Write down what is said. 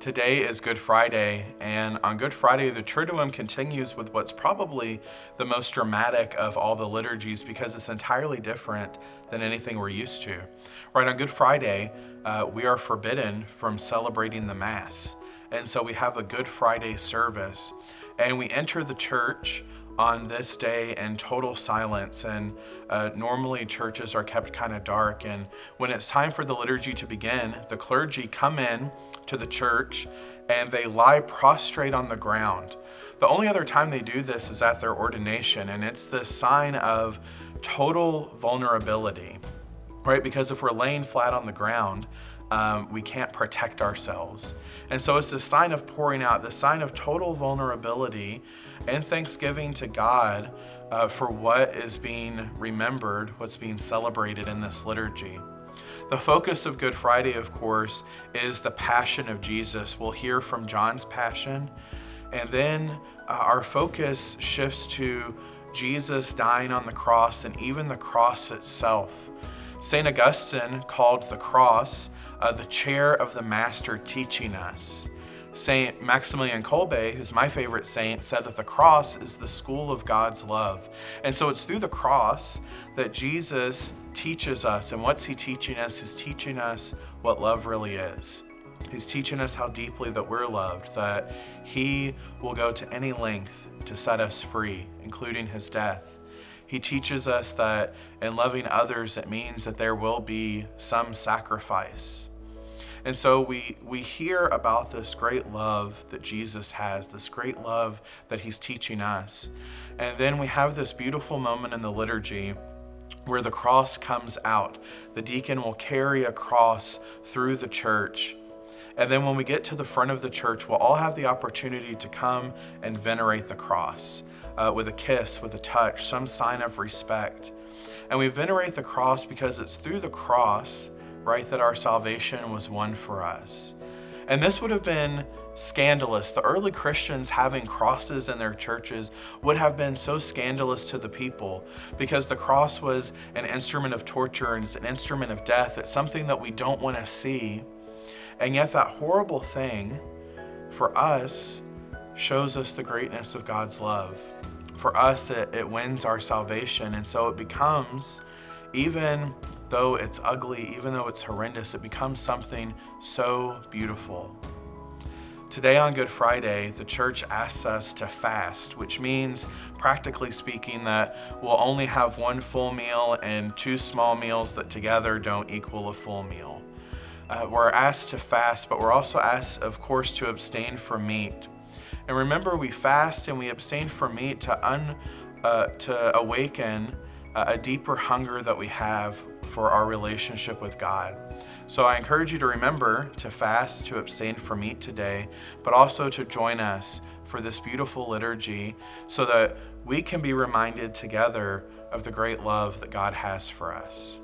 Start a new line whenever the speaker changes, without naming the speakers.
Today is Good Friday, and on Good Friday, the Triduum continues with what's probably the most dramatic of all the liturgies because it's entirely different than anything we're used to. Right, on Good Friday, we are forbidden from celebrating the Mass. And so we have a Good Friday service, and we enter the church on this day in total silence. And normally churches are kept kind of dark, and when it's time for the liturgy to begin, the clergy come in to the church and they lie prostrate on the ground. The only other time they do this is at their ordination, and it's the sign of total vulnerability, right? Because if we're laying flat on the ground, we can't protect ourselves. And so it's the sign of pouring out, the sign of total vulnerability and thanksgiving to God for what is being remembered, what's being celebrated in this liturgy. The focus of Good Friday, of course, is the Passion of Jesus. We'll hear from John's Passion, and then our focus shifts to Jesus dying on the cross and even the cross itself. St. Augustine called the cross the chair of the Master teaching us. St. Maximilian Kolbe, who's my favorite saint, said that the cross is the school of God's love. And so it's through the cross that Jesus teaches us. And what's he teaching us? He's teaching us what love really is. He's teaching us how deeply that we're loved, that he will go to any length to set us free, including his death. He teaches us that in loving others, it means that there will be some sacrifice. And so we hear about this great love that Jesus has, this great love that he's teaching us. And then we have this beautiful moment in the liturgy where the cross comes out. The deacon will carry a cross through the church. And then when we get to the front of the church, we'll all have the opportunity to come and venerate the cross with a kiss, with a touch, some sign of respect. And we venerate the cross because it's through the cross, right, that our salvation was won for us. And this would have been scandalous. The early Christians having crosses in their churches would have been so scandalous to the people because the cross was an instrument of torture and it's an instrument of death. It's something that we don't want to see. And yet that horrible thing for us shows us the greatness of God's love. For us, it wins our salvation. And so it becomes, even though it's ugly, even though it's horrendous, it becomes something so beautiful. Today on Good Friday, the church asks us to fast, which means, practically speaking, that we'll only have one full meal and two small meals that together don't equal a full meal. We're asked to fast, but we're also asked, of course, to abstain from meat. And remember, we fast and we abstain from meat to awaken a deeper hunger that we have for our relationship with God. So I encourage you to remember to fast, to abstain from meat today, but also to join us for this beautiful liturgy so that we can be reminded together of the great love that God has for us.